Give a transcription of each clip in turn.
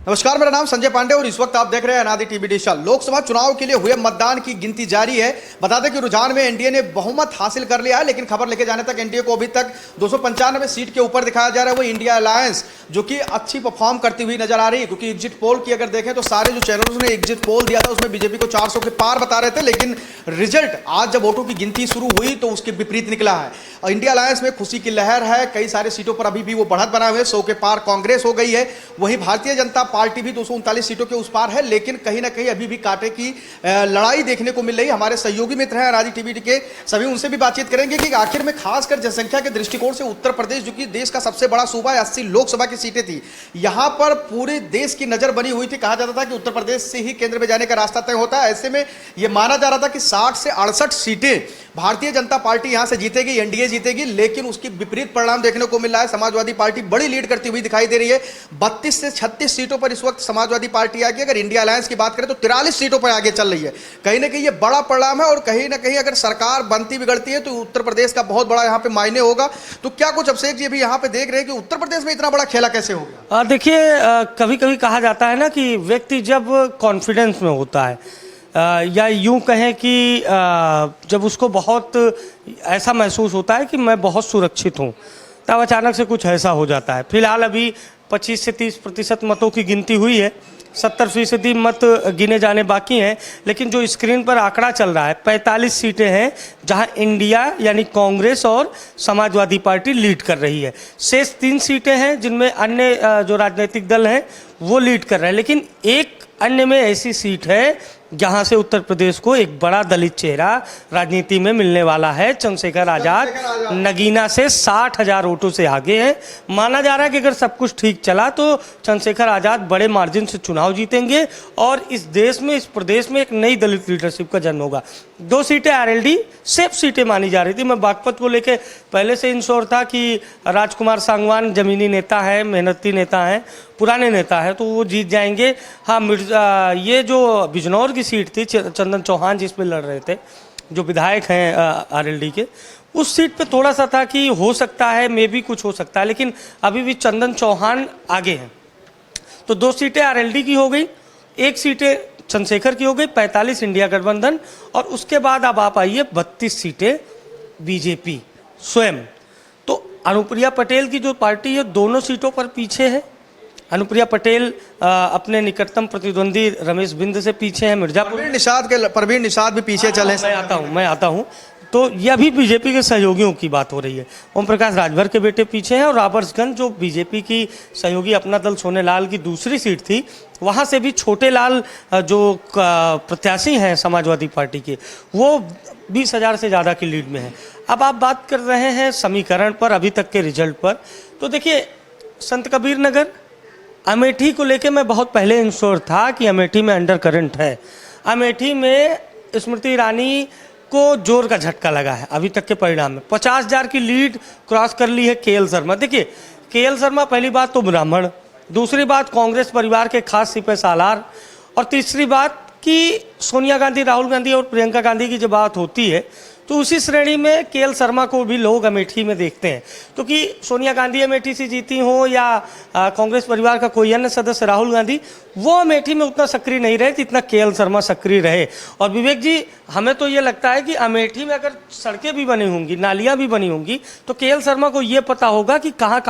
नमस्कार, मेरा नाम संजय पांडे और इस वक्त आप देख रहे हैं अनादि टीवी डिजिटल। लोकसभा चुनाव के लिए हुए मतदान की गिनती जारी है। बता दें कि रुझान में एनडीए ने बहुमत हासिल कर लिया है, लेकिन खबर लेके जाने तक एनडीए को अभी तक 295 सीट के ऊपर दिखाया जा रहा है। वो इंडिया अलायंस जो कि अच्छी परफॉर्म करती हुई नजर आ रही है, क्योंकि एग्जिट पोल की अगर देखें तो सारे जो चैनलों ने एग्जिट पोल दिया था उसमें बीजेपी को 400 के पार बता रहे थे, लेकिन रिजल्ट आज जब वोटों की गिनती शुरू हुई तो उसके विपरीत निकला है। और इंडिया अलायंस में खुशी की लहर है, कई सारे सीटों पर अभी भी वो बढ़त बनाए हुए 100 के पार कांग्रेस हो गई है। वहीं भारतीय जनता पार्टी भी 239 सीटों के उस पार है, लेकिन कहीं ना कहीं अभी भी कांटे की लड़ाई देखने को मिल रही है। हमारे सहयोगी मित्र हैं अनादि टीवी के, सभी उनसे भी बातचीत करेंगे कि आखिर में खासकर जनसंख्या के दृष्टिकोण से उत्तर प्रदेश जो कि देश का सबसे बड़ा सूबा है, 80 लोकसभा की सीटें थी, यहां पर पूरे देश की नजर बनी हुई थी। कहा जाता था कि उत्तर प्रदेश से ही केंद्र में जाने का रास्ता तय होता है। ऐसे में यह माना जा रहा था कि 60 से 68 सीटें भारतीय जनता पार्टी यहां से जीतेगी, एनडीए जीतेगी, लेकिन उसकी विपरीत परिणाम देखने को मिल रहा है। समाजवादी पार्टी बड़ी लीड करती हुई दिखाई दे रही है। 32 से 36 सीटों पर इस वक्त समाजवादी पार्टी आगे, अगर इंडिया अलायंस की बात करें तो 43 सीटों पर आगे चल रही है। कहीं ना कहीं ये बड़ा परिणाम है और कहीं ना कहीं अगर सरकार बनती बिगड़ती है तो उत्तर प्रदेश का बहुत बड़ा यहां पे मायने होगा। तो क्या कुछ अभिषेक जी अभी यहां पे देख रहे हैं कि उत्तर प्रदेश में इतना बड़ा खेला कैसे हो गया? देखिए, कभी कभी कहा जाता है ना कि व्यक्ति जब कॉन्फिडेंस में होता है या यूं कहें कि जब उसको बहुत ऐसा महसूस होता है कि मैं बहुत सुरक्षित हूं, तब अचानक से कुछ ऐसा हो जाता है। फिलहाल अभी 25 से 30% मतों की गिनती हुई है, 70% मत गिने जाने बाकी हैं, लेकिन जो स्क्रीन पर आंकड़ा चल रहा है 45 सीटें हैं जहां इंडिया यानी कांग्रेस और समाजवादी पार्टी लीड कर रही है। शेष 3 सीटें हैं जिनमें अन्य जो राजनीतिक दल हैं वो लीड कर रहे हैं, लेकिन एक अन्य में ऐसी सीट है जहां से उत्तर प्रदेश को एक बड़ा दलित चेहरा राजनीति में मिलने वाला है। चंद्रशेखर आजाद नगीना से 60,000 वोटों से आगे हैं। माना जा रहा है कि अगर सब कुछ ठीक चला तो चंद्रशेखर आजाद बड़े मार्जिन से चुनाव जीतेंगे और इस देश में, इस प्रदेश में एक नई दलित लीडरशिप का जन्म होगा। 2 सीटें आरएलडी सेफ सीटें मानी जा रही थी। मैं बागपत को लेकर पहले से इंश्योर था कि राजकुमार सांगवान जमीनी नेता है, मेहनती नेता हैं, पुराने नेता है, तो वो जीत जाएंगे। हाँ, ये जो बिजनौर की सीट थी, चंदन चौहान जिस पे लड़ रहे थे, जो विधायक हैं आरएलडी के, उस सीट पे थोड़ा सा था कि हो सकता है, मे भी कुछ हो सकता है, लेकिन अभी भी चंदन चौहान आगे हैं। तो 2 सीटें आरएलडी की हो गई, 1 सीटें चंद्रशेखर की हो गई, 45 इंडिया गठबंधन, और उसके बाद अब आप आइए 32 सीटें बीजेपी स्वयं। तो अनुप्रिया पटेल की जो पार्टी है दोनों सीटों पर पीछे है। अनुप्रिया पटेल अपने निकटतम प्रतिद्वंदी रमेश बिंद से पीछे है। मिर्जापुर परवीन निषाद भी पीछे चले। मैं आता हूँ तो यह भी बीजेपी के सहयोगियों की बात हो रही है। ओम प्रकाश राजभर के बेटे पीछे हैं और रॉबर्ट्सगंज जो बीजेपी की सहयोगी अपना दल सोनेलाल की दूसरी सीट थी, वहाँ से भी छोटे लाल जो प्रत्याशी हैं समाजवादी पार्टी के, वो 20,000 से ज़्यादा की लीड में है। अब आप बात कर रहे हैं समीकरण पर, अभी तक के रिजल्ट पर, तो देखिए संत कबीर नगर अमेठी को लेके मैं बहुत पहले इंश्योर था कि अमेठी में अंडर करंट है। अमेठी में स्मृति ईरानी को जोर का झटका लगा है अभी तक के परिणाम में। 50,000 की लीड क्रॉस कर ली है केएल शर्मा। देखिए, केएल शर्मा पहली बात तो ब्राह्मण, दूसरी बात कांग्रेस परिवार के खास सिपह सालार, और तीसरी बात कि सोनिया गांधी, राहुल गांधी और प्रियंका गांधी की जब बात होती है तो उसी श्रेणी में केएल शर्मा को भी लोग अमेठी में देखते हैं, क्योंकि सोनिया गांधी अमेठी से जीती हो या कांग्रेस परिवार का कोई अन्य सदस्य राहुल गांधी, वो अमेठी में उतना सक्रिय नहीं रहे जितना केएल शर्मा सक्रिय रहे। और विवेक जी, हमें तो ये लगता है कि अमेठी में अगर सड़कें भी बनी होंगी, नालियाँ भी बनी होंगी, तो केएल शर्मा को ये पता होगा कि कहाँ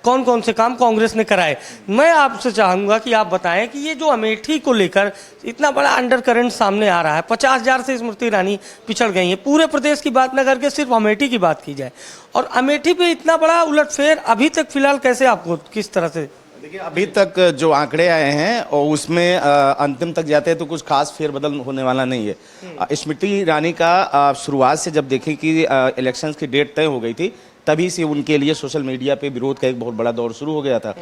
कौन कौन से काम कांग्रेस ने कराए। मैं आपसे चाहूँगा कि आप बताएं कि ये जो अमेठी को लेकर इतना बड़ा अंडर करंट सामने आ रहा है, 50,000 से स्मृति ईरानी पिछड़ गई है, पूरे प्रदेश की बात न करके सिर्फ अमेठी की बात की जाए, और अमेठी पे इतना बड़ा उलटफेर अभी तक फिलहाल कैसे, आपको किस तरह से? देखिए, अभी तक जो आंकड़े आए हैं और उसमें अंतिम तक जाते हैं तो कुछ खास फेरबदल होने वाला नहीं है। स्मृति ईरानी का शुरुआत से जब देखें कि इलेक्शंस की डेट तय हो गई थी, तभी से उनके लिए सोशल मीडिया पे विरोध का एक बहुत बड़ा दौर शुरू हो गया था।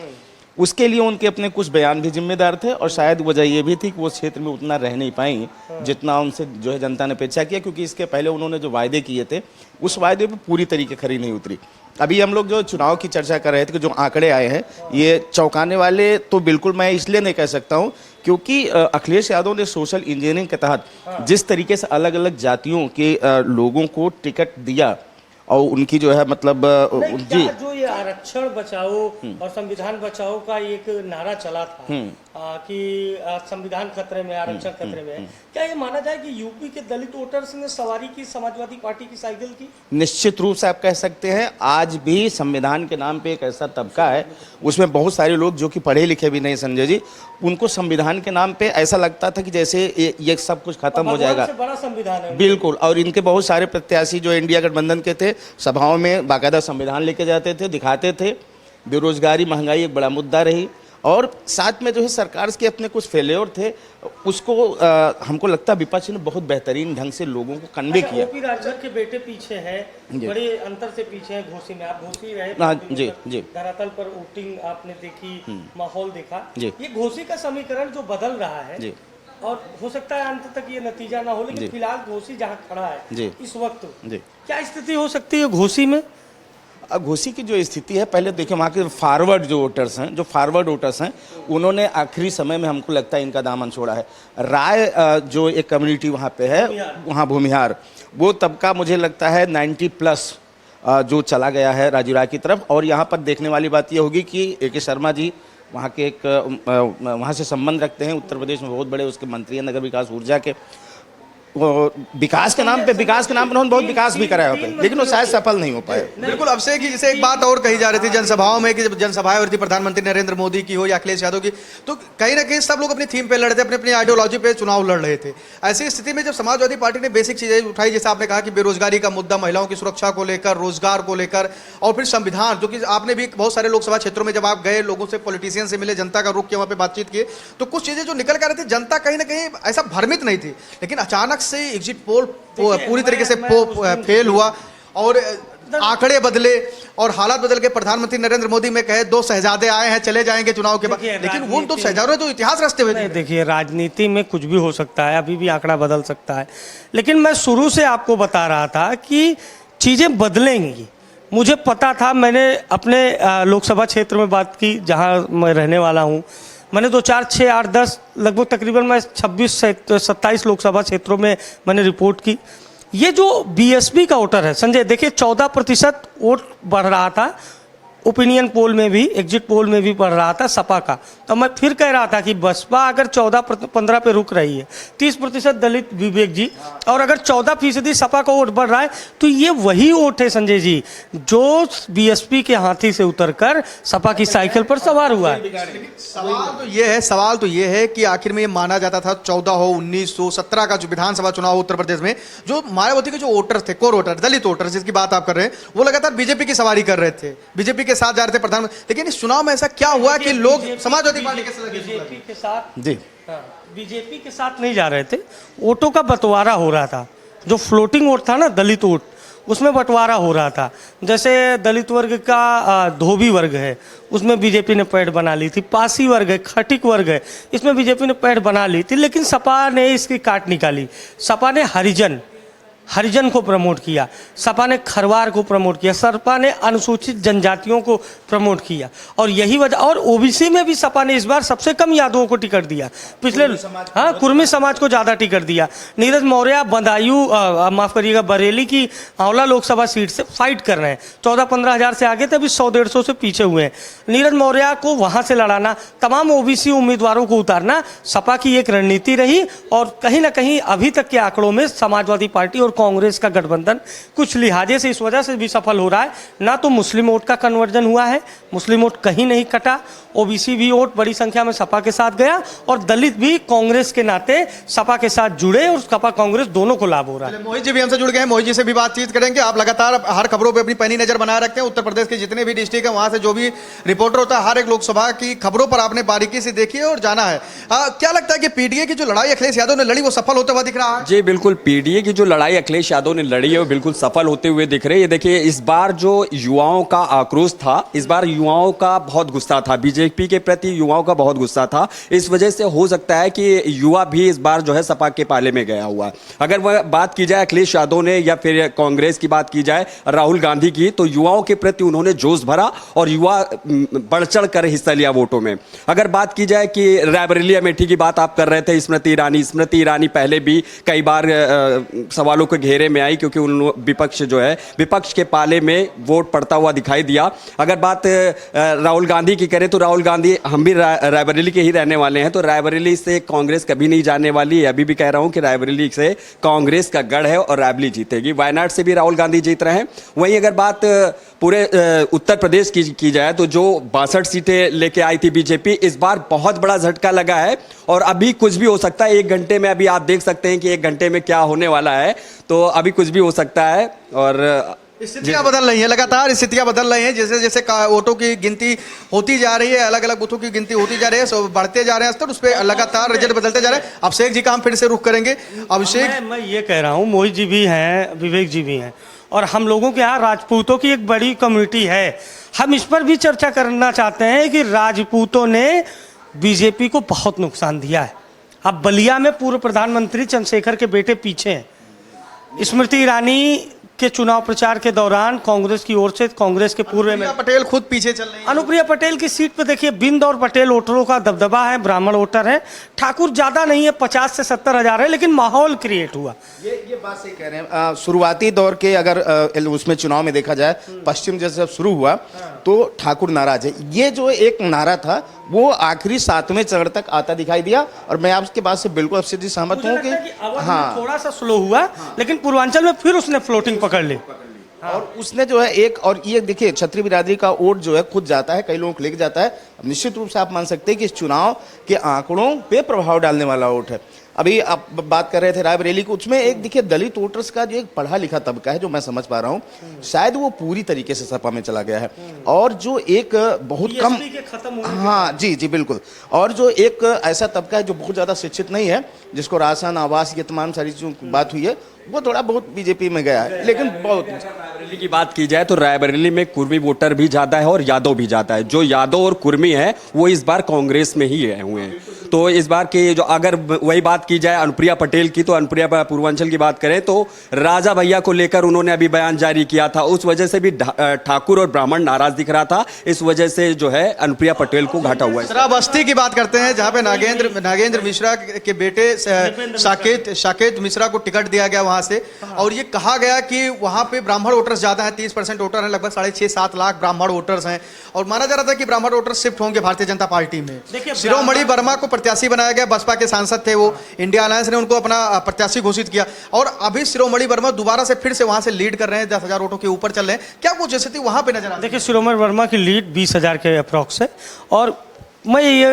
उसके लिए उनके अपने कुछ बयान भी जिम्मेदार थे, और शायद वजह ये भी थी कि वो क्षेत्र में उतना रह नहीं पाई जितना उनसे जो है जनता ने अपेक्षा किया, क्योंकि इसके पहले उन्होंने जो वायदे किए थे उस वायदे पे पूरी तरीके खरी नहीं उतरी। अभी हम लोग जो चुनाव की चर्चा कर रहे थे कि जो आंकड़े आए हैं ये चौंकाने वाले तो बिल्कुल मैं इसलिए नहीं कह सकता हूँ क्योंकि अखिलेश यादव ने सोशल इंजीनियरिंग के तहत जिस तरीके से अलग अलग जातियों के लोगों को टिकट दिया और उनकी जो है मतलब जी क्या जो ये आरक्षण बचाओ और संविधान बचाओ का एक नारा चला था कि संविधान खतरे में, आरक्षण खतरे में है, क्या ये माना जाए कि यूपी के दलित वोटर्स ने सवारी की समाजवादी पार्टी की साइकिल की? निश्चित रूप से आप कह सकते हैं। आज भी संविधान के नाम पे एक ऐसा तबका है, उसमें बहुत सारे लोग जो कि पढ़े लिखे भी नहीं संजय जी, उनको संविधान के नाम पे ऐसा लगता था कि जैसे ये सब कुछ खत्म हो जाएगा। से बड़ा संविधान है बिल्कुल। और इनके बहुत सारे प्रत्याशी जो इंडिया गठबंधन के थे, सभाओं में बाकायदा संविधान लेके जाते थे, दिखाते थे। बेरोजगारी, महंगाई एक बड़ा मुद्दा रही, और साथ में जो है सरकार के अपने कुछ फेलियर थे, उसको हमको लगता है विपक्ष ने बहुत बेहतरीन ढंग से लोगों को कन्वे किया। ओपी राजभर के बेटे पीछे हैं, बड़े अंतर से पीछे हैं घोसी में। आप घोसी रहे, जी जी, धरातल पर वोटिंग आपने देखी, माहौल देखा। जी। ये घोसी का समीकरण जो बदल रहा है जी, और हो सकता है अंत तक ये नतीजा ना हो, लेकिन फिलहाल घोसी जहाँ खड़ा है जी, इस वक्त, जी, क्या स्थिति हो सकती है घोसी में? घोसी की जो स्थिति है, पहले देखिए वहाँ के फॉरवर्ड जो वोटर्स हैं, जो फॉरवर्ड वोटर्स हैं, उन्होंने आखिरी समय में हमको लगता है इनका दामन छोड़ा है। राय जो एक कम्युनिटी वहाँ पे है, वहाँ भूमिहार, वो तबका मुझे लगता है 90+ जो चला गया है राजू राय की तरफ। और यहाँ पर देखने वाली बात ये होगी कि AK शर्मा जी वहाँ के एक वहाँ से संबंध रखते हैं, उत्तर प्रदेश में बहुत बड़े उसके मंत्री हैं, नगर विकास ऊर्जा के। वो विकास के नाम पे उन्होंने बहुत विकास भी कराया होता है, लेकिन वो शायद सफल नहीं हो पाए। बिल्कुल। अब से कि जैसे एक बात और कही जा रही थी जनसभाओं में कि जब जनसभाएं हो रही थी प्रधानमंत्री नरेंद्र मोदी की हो या अखिलेश यादव की, तो कहीं ना कहीं सब लोग अपनी थीम पे लड़ रहे थे, अपनी अपनी आइडियोलॉजी पे चुनाव लड़ रहे थे। ऐसी स्थिति में जब समाजवादी पार्टी ने बेसिक चीजें उठाई, जैसे आपने कहा कि बेरोजगारी का मुद्दा, महिलाओं की सुरक्षा को लेकर, रोजगार को लेकर, और फिर संविधान, जो कि आपने भी बहुत सारे लोकसभा क्षेत्रों में जब आप गए, लोगों से, पॉलिटिशियन से मिले, जनता का रुख किया, वहाँ पे बातचीत किए, तो कुछ चीजें जो निकल कर रही थी, जनता कहीं ना कहीं ऐसा भ्रमित नहीं थी। लेकिन अचानक से एग्जिट पोल पूरी तरीके से फेल हुआ और आंकड़े बदले और हालात बदल के प्रधानमंत्री नरेंद्र मोदी में कहे 2 शहजादे आए हैं, चले जाएंगे चुनाव के बाद, लेकिन वो तो शहजादों ने तो इतिहास रचते हुए। देखिए, राजनीति में कुछ भी हो सकता है, अभी भी आंकड़ा बदल सकता है, लेकिन मैं शुरू से आपको बता रहा था कि चीजें बदलेंगी। मुझे पता था, मैंने अपने लोकसभा क्षेत्र में बात की जहां मैं रहने वाला हूं, मैंने 2, 4, 6, 8, 10 लगभग तकरीबन मैं 26 से 27 लोकसभा क्षेत्रों में मैंने रिपोर्ट की। ये जो BSP का वोटर है संजय, देखिए 14% वोट बढ़ रहा था, ओपिनियन पोल में भी, एग्जिट पोल में भी बढ़ रहा था सपा का। तो मैं फिर कह रहा था कि बसपा अगर 14-15 पे रुक रही है, 30% दलित विवेक जी, और अगर 14% सपा का वोट बढ़ रहा है, तो ये वही वोट है संजय जी जो BSP के हाथी से उतरकर सपा की साइकिल पर सवार हुआ है। सवाल तो ये है कि आखिर में ये माना जाता था 14 हो, 19 हो, 17 का जो विधानसभा चुनाव उत्तर प्रदेश में, जो मायावती के जो वोटर थे, कोर वोटर, दलित वोटर जिसकी बात आप कर रहे हैं, वो लगातार बीजेपी की सवारी कर रहे थे, बीजेपी के साथ जा रहे थे प्रधानमंत्री। लेकिन इस चुनाव में ऐसा क्या हुआ कि लोग समाजवादी पार्टी के साथ जी, बीजेपी के साथ नहीं जा रहे थे, वोटों का बंटवारा हो रहा था। जो फ्लोटिंग वोट था ना, दलित वोट, उसमें बंटवारा हो रहा था। जैसे दलित वर्ग का धोबी वर्ग है, उसमें बीजेपी ने पैठ बना ली थी। पासी वर्ग है, खटिक वर्ग है, इसमें बीजेपी ने पैठ बना ली थी, लेकिन सपा ने इसकी काट निकाली। सपा ने हरिजन को प्रमोट किया, सपा ने खरवार को प्रमोट किया, सपा ने अनुसूचित जनजातियों को प्रमोट किया, और यही वजह। और OBC में भी सपा ने इस बार सबसे कम यादवों को टिकट दिया, पिछले कुर्मी समाज को ज़्यादा टिकट दिया। नीरज मौर्य बदायूं, माफ़ करिएगा, बरेली की आंवला लोकसभा सीट से फाइट कर रहे हैं। 14-15 हज़ार से आगे थे, अभी 100-150 से पीछे हुए हैं। नीरज मौर्य को वहाँ से लड़ाना, तमाम OBC उम्मीदवारों को उतारना सपा की एक रणनीति रही, और कहीं ना कहीं अभी तक के आंकड़ों में समाजवादी पार्टी और कांग्रेस का गठबंधन कुछ लिहाजे से इस वजह से भी सफल हो रहा है। ना तो मुस्लिम वोट का कन्वर्जन हुआ है, मुस्लिम वोट कहीं नहीं कटा, OBC भी वोट बड़ी संख्या में सपा के साथ गया, और दलित भी कांग्रेस के नाते सपा के साथ जुड़े, और सपा कांग्रेस दोनों को लाभ हो रहा है। मोहित जी भी हमसे जुड़ गए हैं, मोहित जी से भी बातचीत करेंगे। आप लगातार हर खबरों पर अपनी पैनी नजर बनाए रखते हैं, उत्तर प्रदेश के जितने भी डिस्ट्रिक्ट है वहां से जो भी रिपोर्टर होता है, हर एक लोकसभा की खबरों पर आपने बारीकी से देखी है और जाना है। क्या लगता है कि PDA की जो लड़ाई अखिलेश यादव ने लड़ी, वो सफल होता हुआ दिख रहा है? जी बिल्कुल, PDA की जो लड़ाई अखिलेश यादव ने लड़ी है वो बिल्कुल सफल होते हुए दिख रहे हैं। ये देखिए, इस बार जो युवाओं का आक्रोश था, इस बार युवाओं का बहुत गुस्सा था, बीजेपी के प्रति युवाओं का बहुत गुस्सा था। इस वजह से हो सकता है कि युवा भी इस बार जो है सपा के पाले में गया हुआ। अगर वह बात की जाए अखिलेश यादव ने, या फिर कांग्रेस की बात की जाए राहुल गांधी की, तो युवाओं के प्रति उन्होंने जोश भरा और युवा बढ़ चढ़ कर हिस्सा लिया वोटों में। अगर बात की जाए कि रायबरेली अमेठी की बात आप कर रहे थे, स्मृति ईरानी पहले भी कई बार सवालों के घेरे में आई, क्योंकि उन विपक्ष जो है, विपक्ष के पाले में वोट पड़ता हुआ दिखाई दिया। अगर बात राहुल गांधी की करें तो राहुल गांधी, हम भी रायबरेली के ही रहने वाले हैं, तो रायबरेली से कांग्रेस कभी नहीं जाने वाली है। अभी भी कह रहा हूं कि रायबरेली से कांग्रेस का गढ़ है और रायबरेली जीतेगी। वायनाड से भी राहुल गांधी जीत रहे हैं। वहीं अगर बात पूरे उत्तर प्रदेश की जाए तो जो 62 सीटें लेके आई थी बीजेपी, इस बार बहुत बड़ा झटका लगा है और अभी कुछ भी हो सकता है। 1 घंटे में अभी आप देख सकते हैं कि 1 घंटे में क्या होने वाला है, तो अभी कुछ भी हो सकता है। और स्थितियां बदल रही हैं, लगातार स्थितियां बदल रही हैं। जैसे जैसे वोटों की गिनती होती जा रही है, अलग अलग बूथों की गिनती होती जा रही है, सो बढ़ते जा रहे हैं स्तर, उस पर लगातार रिजल्ट बदलते जा रहे हैं। अभिषेक जी का हम फिर से रुख करेंगे। अभिषेक, मैं ये कह रहा हूँ, मोहित जी भी हैं, विवेक जी भी हैं, और हम लोगों के यहाँ राजपूतों की एक बड़ी कम्युनिटी है। हम इस पर भी चर्चा करना चाहते हैं कि राजपूतों ने बीजेपी को बहुत नुकसान दिया है। अब बलिया में पूर्व प्रधानमंत्री चंद्रशेखर के बेटे पीछे हैं। स्मृति ईरानी के चुनाव प्रचार के दौरान कांग्रेस की ओर से, कांग्रेस के पूर्व में पटेल खुद पीछे चल रही है। अनुप्रिया पटेल की सीट पे देखिए, बिंद और पटेल वोटरों का दबदबा है, ब्राह्मण वोटर है। ठाकुर ज्यादा नहीं है, 50 से 70 हजार है, लेकिन माहौल क्रिएट हुआ। ये बात सही कह रहे हैं। शुरुआती दौर के अगर उसमें चुनाव में देखा जाए, पश्चिम जैसे जब शुरू हुआ तो ठाकुर नाराज है, ये जो एक नारा था वो आखिरी 7वें चरण तक आता दिखाई दिया। और मैं आपके बात से बिल्कुल आपसे सहमत हूँ कि हाँ, थोड़ा सा स्लो हुआ, लेकिन पूर्वांचल में फिर उसने फ्लोटिंग पकड़ ली। और उसने जो है एक, और ये देखिए क्षत्रिय बिरादरी का वोट जो है खुद जाता है, कई लोगों को लेके जाता है। अब निश्चित रूप से आप मान सकते हैं कि इस चुनाव के आंकड़ों पे प्रभाव डालने वाला वोट है। अभी आप बात कर रहे थे रायबरेली को, उसमें एक देखिए दलित वोटर्स का जो एक पढ़ा लिखा तबका है, जो मैं समझ पा रहा हूँ, शायद वो पूरी तरीके से सपा में चला गया है। और जो एक बहुत कम, हाँ जी जी बिल्कुल, और जो एक ऐसा तबका है जो बहुत ज़्यादा शिक्षित नहीं है, जिसको राशन, आवास, ये तमाम सारी चीज़ों की बात हुई है, वो थोड़ा बहुत बीजेपी में गया है, लेकिन बहुत। रायबरेली की बात की जाए तो रायबरेली में कुर्मी वोटर भी ज्यादा है और यादव भी ज्यादा है। जो यादव और कुर्मी है वो इस बार कांग्रेस में ही आए हुए हैं। तो इस बार की जो, अगर वही बात की जाए अनुप्रिया पटेल की, तो अनुप्रिया पूर्वांचल की बात करें तो राजा भैया को लेकर उन्होंने अभी बयान जारी किया था, उस वजह से भी ठाकुर और ब्राह्मण नाराज दिख रहा था। इस वजह से जो है अनुप्रिया पटेल को घाटा हुआ है। श्रावस्ती की बात करते हैं, जहां पे नागेंद्र मिश्रा के बेटे साकेत मिश्रा को टिकट दिया गया वहां से, और ये कहा गया कि वहां पे ब्राह्मण वोटर्स ज्यादा हैं, 30% वोटर हैं, लगभग 6.5-7 लाख ब्राह्मण वोटर्स हैं, और माना जा रहा था कि ब्राह्मण वोटर शिफ्ट होंगे भारतीय जनता पार्टी में। शिरोमणि वर्मा को प्रत्याशी बनाया गया, बसपा के सांसद थे वो, इंडिया अलायंस ने उनको अपना प्रत्याशी घोषित किया, और अभी शिरोमणि वर्मा दोबारा से फिर से वहां से लीड कर रहे हैं, 10,000 वोटों के ऊपर चल रहे हैं। क्या कुछ स्थिति वहां पे नजर आ? देखिए, शिरोमणि वर्मा की लीड 20,000 के अप्रॉक्स है। और मैं ये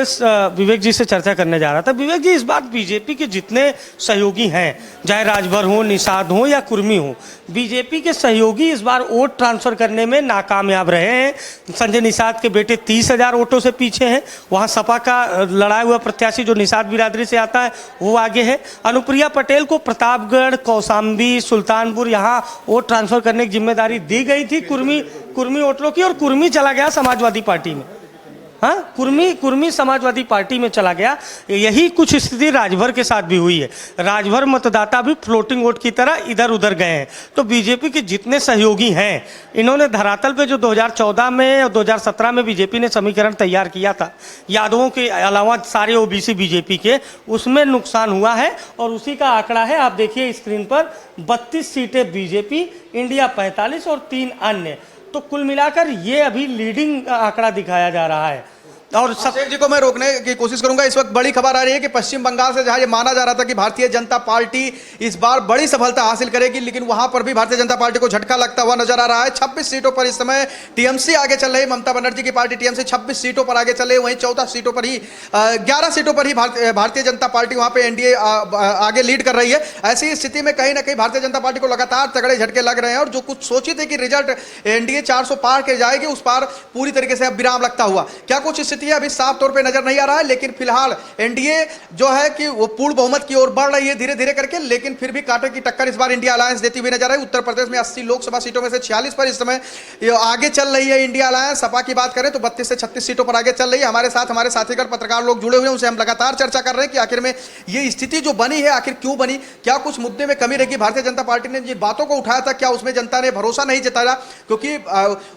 विवेक जी से चर्चा करने जा रहा था। विवेक जी, इस बार बीजेपी के जितने सहयोगी हैं, चाहे राजभर हो, निषाद हो या कुर्मी हो, बीजेपी के सहयोगी इस बार वोट ट्रांसफर करने में नाकामयाब रहे हैं। संजय निषाद के बेटे 30,000 वोटों से पीछे हैं। वहाँ सपा का लड़ाया हुआ प्रत्याशी जो निषाद बिरादरी से आता है वो आगे है। अनुप्रिया पटेल को प्रतापगढ़, कौशाम्बी, सुल्तानपुर यहाँ वोट ट्रांसफर करने की जिम्मेदारी दी गई थी कुर्मी वोटरों की, और कुर्मी चला गया समाजवादी पार्टी में। हाँ, कुर्मी समाजवादी पार्टी में चला गया। यही कुछ स्थिति राजभर के साथ भी हुई है। राजभर मतदाता भी फ्लोटिंग वोट की तरह इधर उधर गए हैं। तो बीजेपी के जितने सहयोगी हैं, इन्होंने धरातल पे जो 2014 में और 2017 में बीजेपी ने समीकरण तैयार किया था, यादवों के अलावा सारे ओबीसी बीजेपी के, उसमें नुकसान हुआ है। और उसी का आंकड़ा है, आप देखिए स्क्रीन पर, 32 सीटें बीजेपी, इंडिया 45 और 3 अन्य। तो कुल मिलाकर ये अभी लीडिंग आंकड़ा दिखाया जा रहा है। और अभिषेक जी को मैं रोकने की कोशिश करूंगा। इस वक्त बड़ी खबर आ रही है कि पश्चिम बंगाल से जहां ये माना जा रहा था कि भारतीय जनता पार्टी इस बार बड़ी सफलता हासिल करेगी, लेकिन वहां पर भी भारतीय जनता पार्टी को झटका लगता हुआ नजर आ रहा है। 26 सीटों पर इस समय टीएमसी आगे चल रही है, ममता बनर्जी की पार्टी टीएमसी 26 सीटों पर आगे चल रही है। वहीं 14 सीटों पर ही 11 सीटों पर ही भारतीय जनता पार्टी वहां पर एनडीए आगे लीड कर रही है। ऐसी स्थिति में कहीं ना कहीं भारतीय जनता पार्टी को लगातार तगड़े झटके लग रहे हैं, और जो कुछ सोची थी कि रिजल्ट एनडीए 400 पार कर जाएगी, उस पार पूरी तरीके से अब विराम लगता हुआ। क्या कुछ स्थिति है अभी साफ तौर पे नजर नहीं आ रहा है, लेकिन फिलहाल एनडीए जो है कि वो पूर्ण बहुमत की ओर बढ़ रही है धीरे धीरे करके, लेकिन फिर भी कांटे की टक्कर इस बार इंडिया अलायंस देती हुई नजर आई। उत्तर प्रदेश में 80 लोकसभा सीटों में से 46 पर इस समय आगे चल रही है इंडिया अलायंस। सपा की बात करें तो 32 से 36 सीटों पर आगे चल रही है। हमारे साथ हमारे साथीगण पत्रकार लोग जुड़े हुए हैं, उनसे हम लगातार चर्चा कर रहे हैं कि आखिर में ये स्थिति जो बनी है आखिर क्यों बनी, क्या कुछ मुद्दे में कमी रहेगी। भारतीय जनता पार्टी ने जिन बातों को उठाया था, क्या उसमें जनता ने भरोसा नहीं जताया? क्योंकि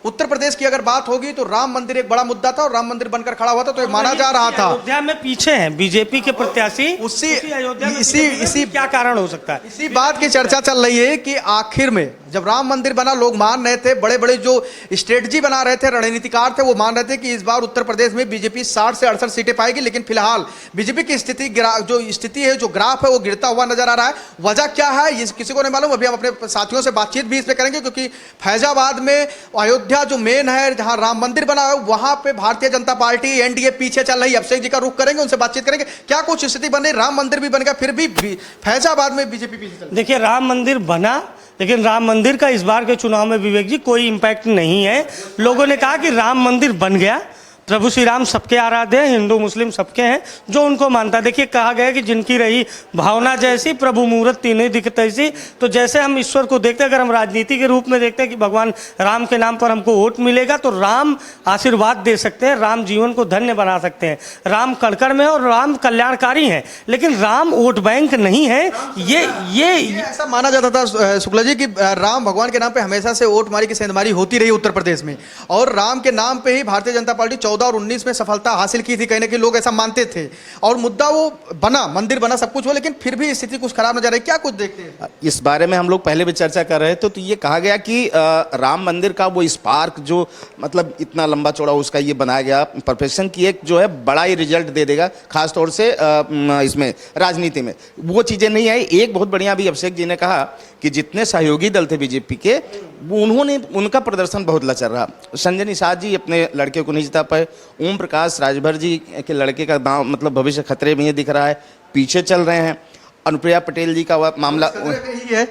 उत्तर प्रदेश की अगर बात होगी तो राम मंदिर एक बड़ा मुद्दा था, और राम मंदिर बनकर बनकर खड़ा हुआ था, तो माना जा रहा था अयोध्या में पीछे हैं बीजेपी के प्रत्याशी, उसी अयोध्या में इसी क्या कारण हो सकता है? इसी बात की चर्चा चल रही है कि आखिर में जब राम मंदिर बना, लोग मान रहे थे, बड़े बड़े जो स्ट्रेटजी बना रहे थे, रणनीतिकार थे, वो मान रहे थे कि इस बार उत्तर प्रदेश में बीजेपी 60 से 68 सीटें पाएगी। लेकिन फिलहाल बीजेपी की स्थिति है, जो ग्राफ है वो गिरता हुआ नजर आ रहा है। वजह क्या है ये किसी को नहीं मालूम। अभी हम अपने साथियों से बातचीत भी इस पे करेंगे, क्योंकि फैजाबाद में अयोध्या जो मेन है, जहां राम मंदिर बना है, वहां पे भारतीय जनता पार्टी एनडीए पीछे चल रही है। अभिषेक जी का रुख करेंगे, उनसे बातचीत करेंगे क्या कुछ स्थिति बन रही। राम मंदिर भी बन गया, फिर भी फैजाबाद में बीजेपी पीछे चल रही है। देखिए, राम मंदिर बना, लेकिन राम मंदिर का इस बार के चुनाव में विवेक जी कोई इम्पैक्ट नहीं है। लोगों ने कहा कि राम मंदिर बन गया, प्रभु श्री राम सबके आराध्य हैं, हिंदू मुस्लिम सबके हैं, जो उनको मानता है। देखिए, कहा गया है कि जिनकी रही भावना जैसी, प्रभु मुहूर्त तीनों दिखत ऐसी। तो जैसे हम ईश्वर को देखते हैं, अगर हम राजनीति के रूप में देखते हैं कि भगवान राम के नाम पर हमको वोट मिलेगा, तो राम आशीर्वाद दे सकते हैं, राम जीवन को धन्य बना सकते हैं। राम कड़कड़ में और राम कल्याणकारी हैं, लेकिन राम वोट बैंक नहीं है। ये ऐसा माना जाता था शुक्ला जी कि राम भगवान के नाम पे हमेशा से वोट मारी की सेंधमारी होती रही उत्तर प्रदेश में, और राम के नाम पे ही भारतीय जनता पार्टी 14 और 19 में सफलता हासिल की थी। कहीं ना कहीं लोग ऐसा मानते थे, और मुद्दा वो बना, मंदिर बना, सब कुछ हुआ, लेकिन फिर भी स्थिति कुछ खराब नजर आई। क्या कुछ देखते हैं इस बारे में? हम लोग पहले भी चर्चा कर रहे थे, तो ये कहा गया कि राम मंदिर का वो स्पार्क जो मतलब इतना लंबा चौड़ा उसका ये बनाया गया परफेक्शन की एक जो है बड़ा ही रिजल्ट दे देगा, खासतौर से इसमें राजनीति में वो चीज़ें नहीं आई। एक बहुत बढ़िया भी अभिषेक जी ने कहा कि जितने सहयोगी दल थे बीजेपी के, उन्होंने उनका प्रदर्शन बहुत लचर रहा। संजय निषाद जी अपने लड़के को नहीं जिता पाए, ओम प्रकाश राजभर जी के लड़के का दांव मतलब भविष्य खतरे में ये दिख रहा है, पीछे चल रहे हैं। अनुप्रिया पटेल जी का मामला ही है,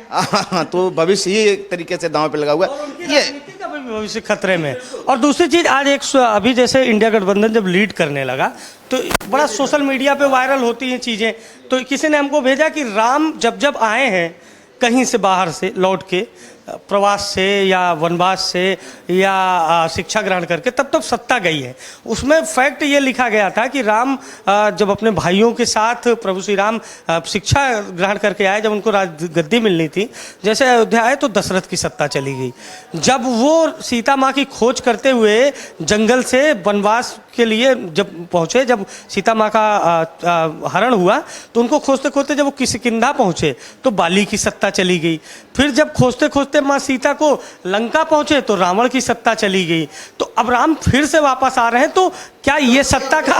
तो भविष्य ही एक तरीके से दांव पे लगा हुआ ये भविष्य खतरे में। और दूसरी चीज, आज अभी जैसे इंडिया गठबंधन जब लीड करने लगा, तो बड़ा सोशल मीडिया पे वायरल होती हैं चीज़ें। तो किसी ने हमको भेजा कि राम जब आए हैं कहीं से बाहर से लौट के, प्रवास से या वनवास से या शिक्षा ग्रहण करके, तब सत्ता गई है। उसमें फैक्ट ये लिखा गया था कि राम जब अपने भाइयों के साथ प्रभु श्री राम शिक्षा ग्रहण करके आए, जब उनको गद्दी मिलनी थी, जैसे अयोध्या आए तो दशरथ की सत्ता चली गई। जब वो सीता माँ की खोज करते हुए जंगल से वनवास के लिए जब पहुँचे, जब सीता माँ का हरण हुआ, तो उनको खोजते खोजते जब वो किष्किंधा पहुँचे तो बाली की सत्ता चली गई। फिर जब खोजते खोजते माँ सीता को लंका पहुंचे तो रावण की सत्ता चली गई। तो अब राम फिर से वापस आ रहे हैं, तो क्या ये सत्ता का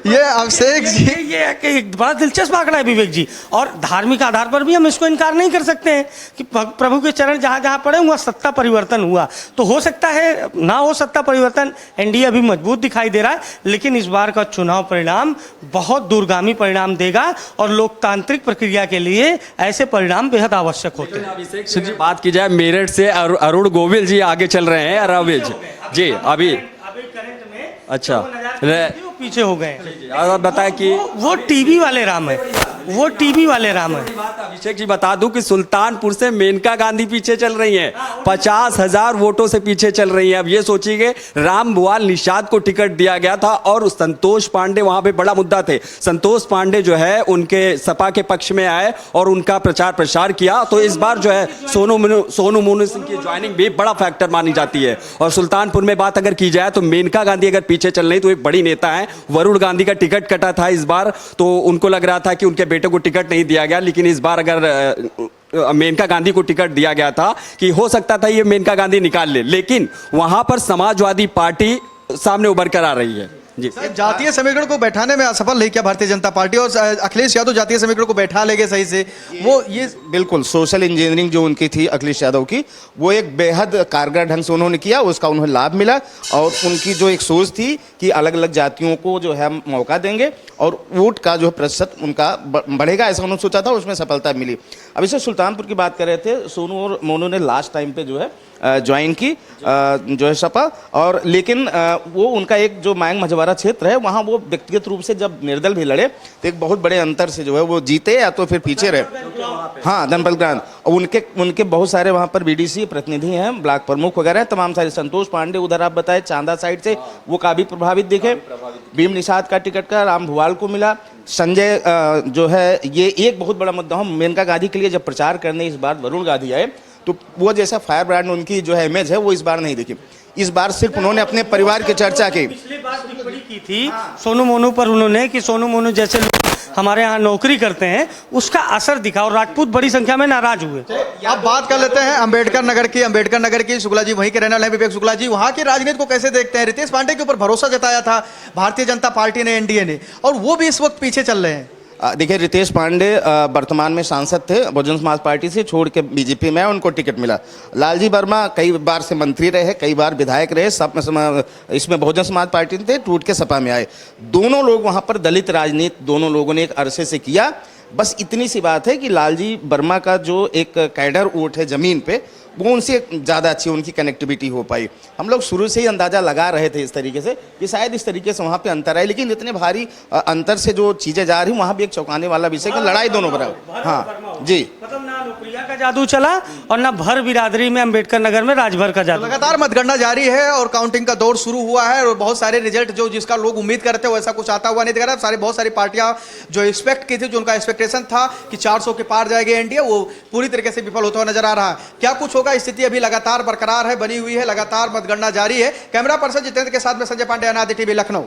ये अभिषेक जी, ये एक बड़ा दिलचस्प आंकड़ा है विवेक जी। और धार्मिक आधार पर भी हम इसको इनकार नहीं कर सकते हैं कि प्रभु के चरण जहां जहां पड़े वहां सत्ता परिवर्तन हुआ। तो हो सकता है ना हो सत्ता परिवर्तन, एनडीए अभी मजबूत दिखाई दे रहा है, लेकिन इस बार का चुनाव परिणाम बहुत दूरगामी परिणाम देगा, और लोकतांत्रिक प्रक्रिया के लिए ऐसे परिणाम बेहद आवश्यक होते हैं। बात की जाए मेरठ से अरुण गोविल जी आगे चल रहे हैं, रविज जी अभी करंट में अच्छा वो पीछे हो गए। आप बताएं कि वो टीवी वाले राम है, वो टीवी वाले राम है। अभिषेक जी बता दूं कि सुल्तानपुर से मेनका गांधी पीछे चल रही हैं, 50,000 वोटों से पीछे चल रही हैं। अब ये सोचिए, राम भुआल निषाद को टिकट दिया गया था और संतोष पांडे वहां पे बड़ा मुद्दा थे। संतोष पांडे जो है उनके सपा के पक्ष में आए और उनका प्रचार प्रसार किया। तो इस बार जो है सोनू मोनू सिंह की ज्वाइनिंग भी बड़ा फैक्टर मानी जाती है। और सुल्तानपुर में बात अगर की जाए तो मेनका गांधी अगर पीछे चल रही तो एक बड़ी नेता है। वरुण गांधी का टिकट कटा था इस बार, तो उनको लग रहा था कि उनके बेटे को टिकट नहीं दिया गया, लेकिन इस बार अगर मेनका गांधी को टिकट दिया गया था कि हो सकता था ये मेनका गांधी निकाल ले, लेकिन वहां पर समाजवादी पार्टी सामने उभर कर आ रही है। जी, जातीय समीकरण को बैठाने में असफल रही क्या भारतीय जनता पार्टी? और अखिलेश यादव जातीय समीकरण को बैठा लेंगे सही से, वो ये बिल्कुल सोशल इंजीनियरिंग जो उनकी थी अखिलेश यादव की, वो एक बेहद कारगर ढंग से उन्होंने किया, उसका उन्हें लाभ मिला। और उनकी जो एक सोच थी कि अलग अलग जातियों को जो है मौका देंगे और वोट का जो प्रतिशत उनका बढ़ेगा, ऐसा उन्होंने सोचा था, उसमें सफलता मिली। अब इसे सुल्तानपुर की बात कर रहे थे, सोनू और मोनू ने लास्ट टाइम पे जो है ज्वाइन की जो है सपा, और लेकिन वो उनका एक जो मांग मझवारा क्षेत्र है वहाँ वो व्यक्तिगत रूप से जब निर्दल भी लड़े तो एक बहुत बड़े अंतर से जो है वो जीते या तो फिर पीछे रहे। हाँ, धनपल ग्रांत, और उनके बहुत सारे वहाँ पर बीडीसी प्रतिनिधि हैं, ब्लॉक प्रमुख वगैरह तमाम सारे। संतोष पांडे उधर आप बताए चांदा साइड से, वो काफ़ी प्रभावित दिखे। भीम निषाद का टिकट का राम भुआल को मिला। संजय जो है ये एक बहुत बड़ा मुद्दा हो, मेनका गांधी के लिए जब प्रचार करने इस बार वरुण गांधी आए तो वो जैसा फायर ब्रांड उनकी जो है इमेज है वो इस बार नहीं दिखी। इस बार सिर्फ उन्होंने अपने परिवार की चर्चा की। की थी सोनू मोनू पर उन्होंने कि सोनू मोनू जैसे लोग हमारे यहाँ नौकरी करते हैं, उसका असर दिखा और राजपूत बड़ी संख्या में नाराज हुए। अब बात कर लेते हैं अंबेडकर नगर की शुक्ला जी वहीं के रहने वाले हैं। विवेक शुक्ला जी, वहां की राजनीति को कैसे देखते हैं? रितेश पांडे के ऊपर भरोसा जताया था भारतीय जनता पार्टी ने, एनडीए ने, और वो भी इस वक्त पीछे चल रहे हैं। देखिए, रितेश पांडे वर्तमान में सांसद थे बहुजन समाज पार्टी से, छोड़ के बीजेपी में उनको टिकट मिला। लालजी वर्मा कई बार से मंत्री रहे, कई बार विधायक रहे, सब इसमें बहुजन समाज पार्टी थे, टूट के सपा में आए। दोनों लोग वहां पर दलित राजनीति दोनों लोगों ने एक अरसे से किया। बस इतनी सी बात है कि लालजी वर्मा का जो एक कैडर वोट है जमीन पे, वो उनसे ज़्यादा अच्छी उनकी कनेक्टिविटी हो पाई। हम लोग शुरू से ही अंदाज़ा लगा रहे थे इस तरीके से कि शायद इस तरीके से वहाँ पे अंतर है, लेकिन इतने भारी अंतर से जो चीज़ें जा रही, वहाँ भी एक चौंकाने वाला विषय कि लड़ाई दोनों बराबर। हाँ जी, मतलब ना लोकप्रिया का जादू चला और ना भर बिरादरी में अंबेडकर नगर में राजभर का जादू। लगातार मतगणना जारी है और काउंटिंग का दौर शुरू हुआ है और बहुत सारे रिजल्ट जो जिसका लोग उम्मीद करते हैं वैसा कुछ आता हुआ नहीं दिख रहा है। बहुत सारी पार्टियां जो एक्सपेक्ट की थी, जो उनका एक्सपेक्टेशन था कि 400 के पार जाएगी एनडीए, वो पूरी तरीके से विफल होता हुआ नजर आ रहा है। क्या कुछ होगा? स्थिति अभी लगातार बरकरार है, बनी हुई है, लगातार मतगणना जारी है। कैमरा पर्सन जितेंद्र के साथ में संजय पांडे, अनादि टीवी, लखनऊ।